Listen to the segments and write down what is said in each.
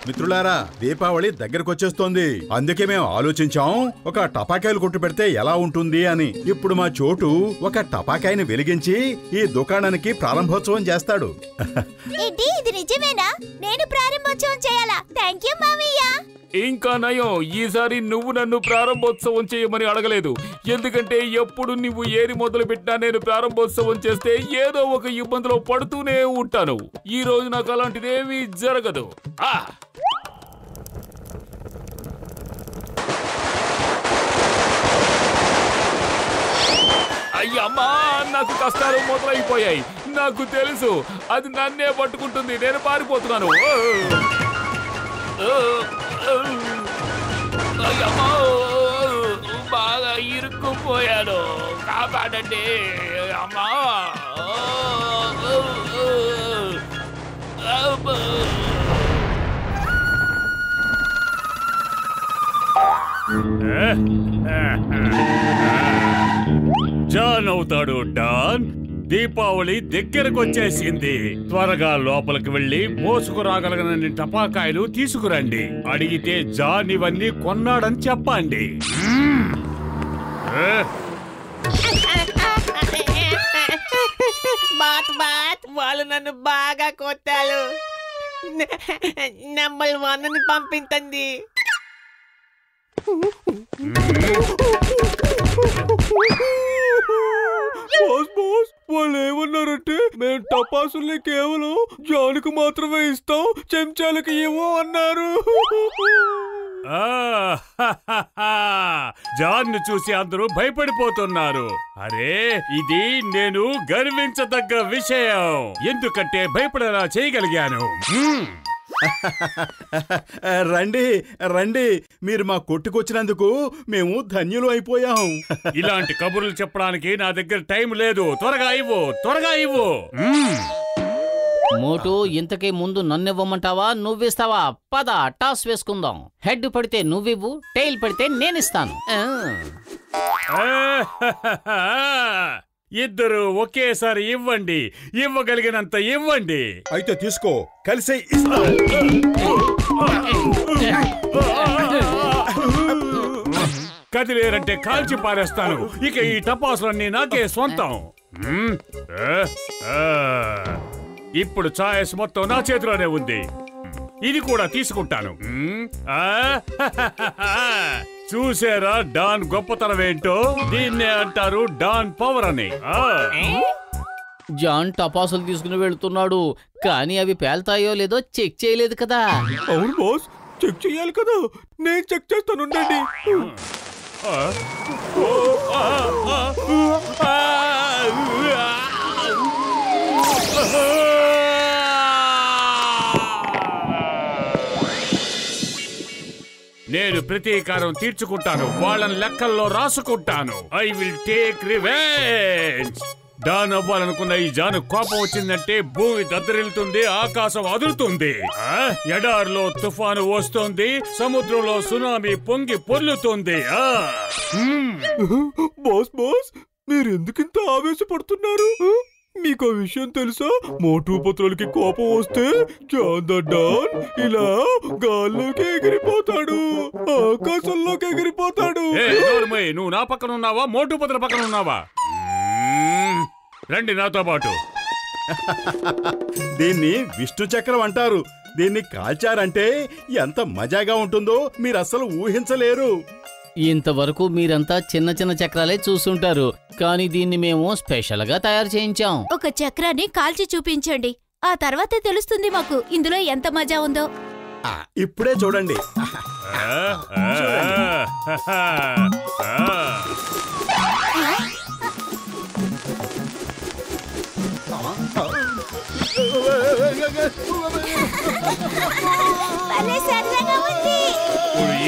మిత్రులారా, దీపావళి దగ్గరకొచ్చేస్తోంది. అందుకే మేము ఆలోచించాం ఒక టపాకాయలు కొట్టు పెడితే ఎలా ఉంటుంది అని. ఇప్పుడు మా చోటు ఒక టపాకాయని వెలిగించి ఈ దుకాణానికి ప్రారంభోత్సవం చేస్తాడు. ఏంటి, ఇది నిజమేనా? నేను ప్రారంభోత్సవం చేయాలా? థాంక్యూ మామయ్య. ఇంకా నయం, ఈసారి నువ్వు నన్ను ప్రారంభోత్సవం చేయమని అడగలేదు. ఎందుకంటే ఎప్పుడు నువ్వు ఏది మొదలు పెట్టినా నేను ప్రారంభోత్సవం చేస్తే ఏదో ఒక ఇబ్బందిలో పడుతూనే ఉంటాను. ఈ రోజు నాకు అలాంటిదేమీ జరగదు. అయ్యమ్మా, నాకు కష్టాలు మొదలైపోయాయి. నాకు తెలుసు, అది నన్నే పట్టుకుంటుంది. నేను పారిపోతున్నాను. అయ్యమ్మా, బాగా ఇరుక్కుపోయాను. కాపాడండి అమ్మా. జాన్ అవుతాడు డాన్. దీపావళి దగ్గరకొచ్చేసింది. త్వరగా లోపలికి వెళ్లి మోసుకురాగలగనన్ని టపాకాయలు తీసుకురండి. అడిగితే జాన్ ఇవన్నీ కొన్నాడని చెప్పండి. వాళ్ళు నన్ను బాగా కొట్టారు. నంబర్ 1 పంపించండి. వాళ్ళు ఏమన్నారంటే, మేము టపాసుల్ని కేవలం జానుకు మాత్రమే ఇస్తాం, చెంచాలకు ఇవ్వం అన్నారు. జాన్ను చూసి అందరూ భయపడిపోతున్నారు. అరే, ఇది నేను గర్వించదగ్గ విషయం. ఎందుకంటే భయపడేలా చేయగలిగాను. రండి రండి, మీరు మా కొట్టుకొచ్చినందుకు మేము ధన్యులు అయిపోయాం. ఇలాంటి కబుర్లు చెప్పడానికి నా దగ్గర టైం లేదు. త్వరగా ఇవ్వు, త్వరగా ఇవ్వు. మోటు, ఇంతకీ ముందు నన్నివ్వమంటావా, నువ్విస్తావా? పద, టాస్ వేసుకుందాం. హెడ్ పడితే నువ్వివ్వు, టైల్ పడితే నేనిస్తాను. ఇద్దరు ఒకేసారి ఇవ్వండి. ఇవ్వగలిగినంత ఇవ్వండి. అయితే తీసుకో, కలిసే ఇస్తాం. కదిలేరంటే కాల్చి పారేస్తాను. ఇక ఈ టపాసులన్నీ నాకే సొంతం. ఇప్పుడు ఛాయస్ మొత్తం నా చేతిలోనే ఉంది. ఇది కూడా తీసుకుంటాను. చూసారా డాన్ గొప్పతనం ఏంటో? దీన్నే అంటారు డాన్ పవర్ అని. జాన్ టపాసులు తీసుకుని వెళ్తున్నాడు, కానీ అవి పేల్తాయో లేదో చెక్ చేయలేదు కదా. అవును బాస్, చెక్ చేయాలి కదా. నేను చెక్ చేస్తాను. ఉండండి. నేను ప్రతీకారం తీర్చుకుంటాను. వాళ్ళని లెక్కల్లో రాసుకుంటాను. I will take revenge. Don అవ్వాలనుకున్న ఈ జాను కోపం వచ్చిందంటే భూమి దద్దరిల్లుతుంది, ఆకాశం అదురుతుంది. ఎడారిలో తుఫాను వస్తుంది, సముద్రంలో సునామీ పొంగి పొర్లుతుంది. Boss boss, మీరెందుకింత ఆవేశపడుతున్నారు? మీకు ఆ విషయం తెలుసా? మోటు పత్రులకి కోపం వస్తే జాన్ ద డాన్ ఇలా గాల్లోకి ఎగిరిపోతాడు, ఆకాశంలోకి ఎగిరిపోతాడు. నువ్వు నా పక్కన ఉన్నావా, మోటు పత్రుల పక్కన ఉన్నావా? రండి నాతో పాటు. దీన్ని విష్ణు చక్రం అంటారు. దీన్ని కాల్చారంటే ఎంత మజాగా ఉంటుందో మీరు అస్సలు ఊహించలేరు. ఇంతవరకు మీరంతా చిన్న చిన్న చక్రాలే చూస్తుంటారు, కానీ దీన్ని మేము స్పెషల్ గా తయారు చేయించాం. ఒక చక్రాన్ని కాల్చి చూపించండి, ఆ తర్వాతే తెలుస్తుంది మాకు ఇందులో ఎంత మజా ఉందో. ఇప్పుడే చూడండి.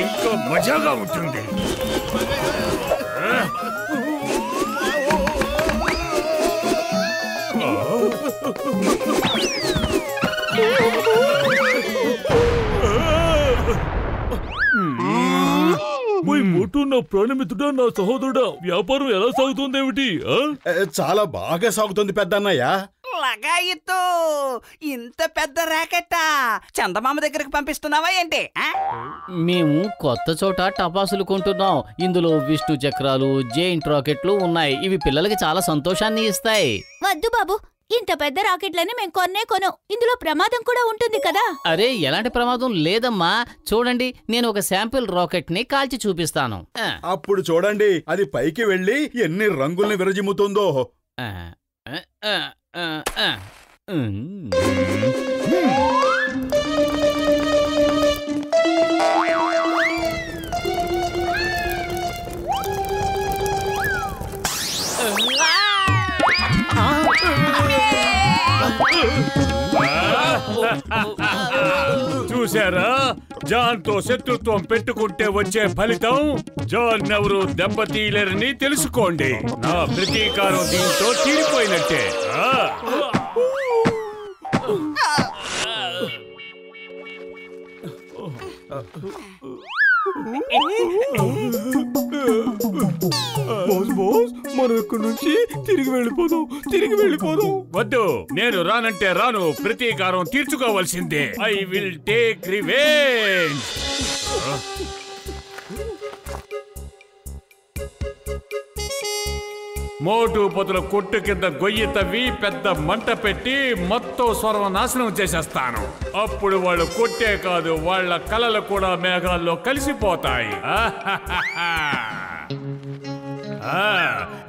ఇంకా మజాగా ఉంటుంది. మోటు నా ప్రాణమిత్రుడా, నా సహోదరుడా, వ్యాపారం ఎలా సాగుతుందేమిటి? చాలా బాగా సాగుతుంది పెద్దన్నయ్య. లగాయిత్తు ఇంత పెద్ద ర్యాకెట్టా చందమామ దగ్గరకు పంపిస్తున్నావా ఏంటి? మేము కొత్త చోట టపాసులు కొంటున్నాం. ఇందులో విష్ణు చక్రాలు, జెయింట్ రాకెట్లు ఉన్నాయి. ఇవి పిల్లలకి చాలా సంతోషాన్ని ఇస్తాయి. వద్దు బాబు, ఇంత పెద్ద రాకెట్లని మేం కొనం. ఇందులో ప్రమాదం కూడా ఉంటుంది కదా. అరే, ఎలాంటి ప్రమాదం లేదమ్మా. చూడండి, నేను ఒక శాంపిల్ రాకెట్ ని కాల్చి చూపిస్తాను. అప్పుడు చూడండి, అది పైకి వెళ్లి ఎన్ని రంగుల్ని విరజిమ్ముతుందో. చూసారా, జాన్ తో శత్రుత్వం పెట్టుకుంటే వచ్చే ఫలితం? జాన్ ఎవరు దెబ్బతీయలేరని తెలుసుకోండి. నా ప్రతీకారం దీంతో తీరిపోయినట్టే. మనం ఇక్కడి నుంచి తిరిగి వెళ్ళిపోదాం. వద్దు, నేను రానంటే రాను. ప్రతీకారం తీర్చుకోవాల్సిందే. I will take revenge. మోటు పొదల కొట్టు కింద గొయ్యి తవ్వి పెద్ద మంట పెట్టి మొత్తం సర్వనాశనం చేసేస్తాను. అప్పుడు వాళ్ళు కొట్టే కాదు, వాళ్ళ కలలు కూడా మేఘాల్లో కలిసిపోతాయి.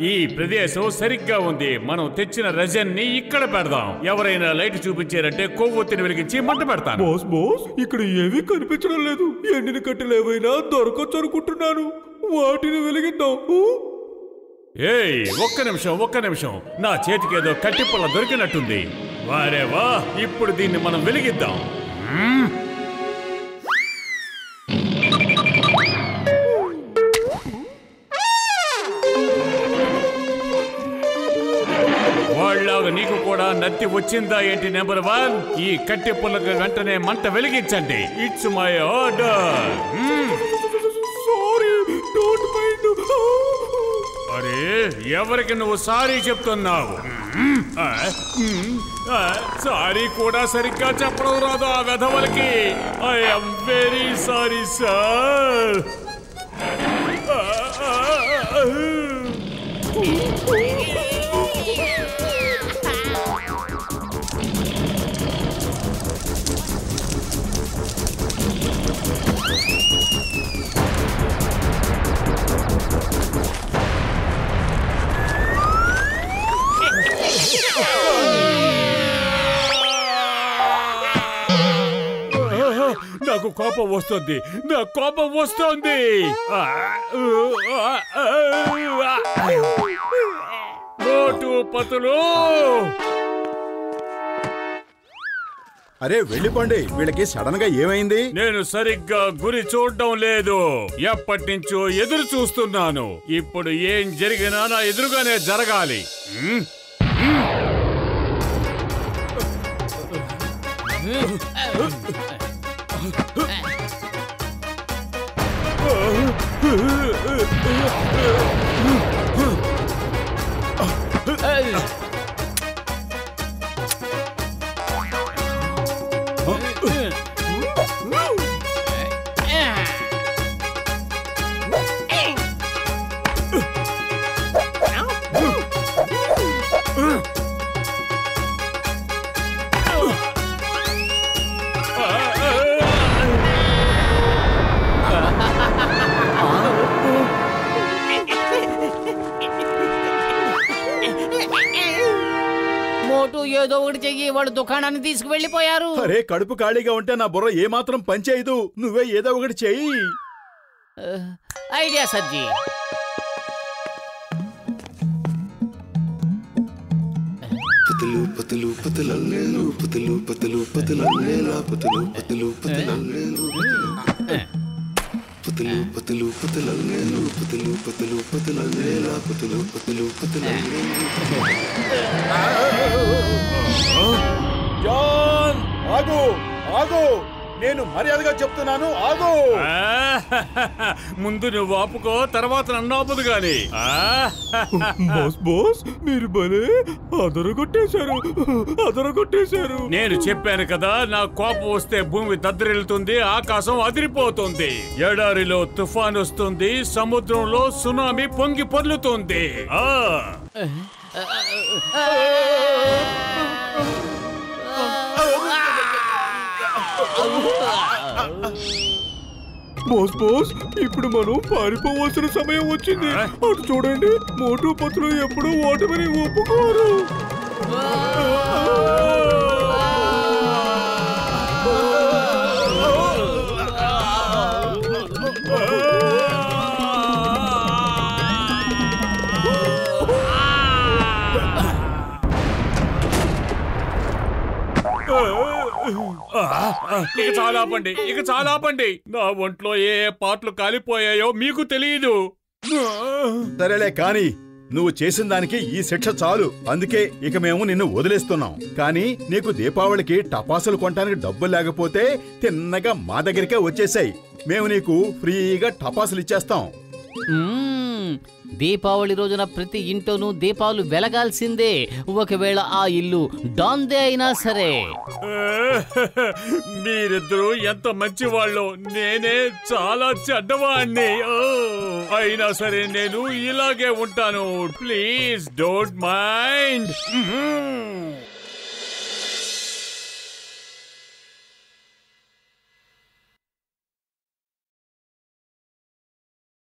ఈ ప్రదేశం సరిగ్గా ఉంది. మనం తెచ్చిన రజన్ ని ఇక్కడ పెడదాం. ఎవరైనా లైట్ చూపించారంటే కొవ్వొత్తిని వెలిగించి మంట పెడతాను. బాస్ ఇక్కడ ఏమీ కనిపించడం లేదు. ఎండిన కట్టెలు ఏవైనా దొరకచ్చు అనుకుంటున్నాను. వాటిని వెలిగిద్దాం. ఏయ్, ఒక్క నిమిషం. నా చేతికేదో కట్టిపుల్ల దొరికినట్టుంది. వారేవా, ఇప్పుడు దీన్ని మనం వెలిగిద్దాం. వాళ్ళలాగా నీకు కూడా నత్తి వచ్చిందా ఏంటి? నెంబర్ 1, ఈ కట్టి పుల్లకి వెంటనే మంట వెలిగించండి. It's my order. అరే, ఎవరికి నువ్వు సారీ చెప్తున్నావు? సారీ కూడా సరిగ్గా చెప్పడం రాదు ఆ వెధవలకి. I am very sorry sir. నాకు కోపం వస్తుంది. మోటు పతులు, అరే వెళ్ళిపోండి. వీళ్ళకి సడన్ గా ఏమైంది? నేను సరిగ్గా గురి చూడడం లేదు. ఎప్పటి నుంచో ఎదురు చూస్తున్నాను. ఇప్పుడు ఏం జరిగినా నా ఎదురుగానే జరగాలి. ఏదో ఒకటి చెయ్యి. వాళ్ళు దుకాణాన్ని తీసుకువెళ్ళిపోయారు. అరే, కడుపు ఖాళీగా ఉంటే నా బుర్ర ఏమాత్రం పనిచేయదు. నువ్వే ఏదో ఒకటి చెయ్యి. ఐడియా సజ్జీ. పతలు పతలు పతలల్లేలు పతలు పతలు పతలల్లేలా పతలు పతలు పతలల్లేలు పతలు పతలు పతలల్లేలు పతలు పతలు పతలల్లేలా పతలు పతలు పతలల్లేలు. జాన్, ఆగు. నేను మర్యాదగా చెప్తున్నాను, ఆగు. ముందు నువ్వు ఆపుకో, తర్వాత నన్ను ఆపుదు గాని. బాస్ బాస్, మీరు భలే అదరగొట్టేశారు. నేను చెప్పాను కదా, నా కోపం వస్తే భూమి దద్దరిల్లుతుంది, ఆకాశం అదిరిపోతుంది, ఎడారిలో తుఫాన్ వస్తుంది, సముద్రంలో సునామీ పొంగి పొర్లుతుంది. బాస్ బాస్, ఇప్పుడు మనం పారిపోవాల్సిన సమయం వచ్చింది. అటు చూడండి, మోటు పత్రులు ఎప్పుడు ఓటమిని ఒప్పుకోరు. ఇక చాలా ఆపండి. నా ఒంట్లో ఏ పాటలు కాలిపోయాయో మీకు తెలియదు. సరేలే కాని నువ్వు చేసిన దానికి ఈ శిక్ష చాలు. అందుకే ఇక మేము నిన్ను వదిలేస్తున్నాం. కానీ నీకు దీపావళికి టపాసులు కొనడానికి డబ్బులు లేకపోతే తిన్నగా మా దగ్గరికే వచ్చేసాయి. మేము నీకు ఫ్రీగా టపాసులు ఇచ్చేస్తాం. దీపావళి రోజున ప్రతి ఇంట్లోనూ దీపాలు వెలగాల్సిందే, ఒకవేళ ఆ ఇల్లు డాన్దే అయినా సరే. మీరిద్దరూ ఎంత మంచివాళ్ళు, నేనే చాలా చెడ్డవాణ్ణి. అయినా సరే నేను ఇలాగే ఉంటాను. Please don't mind.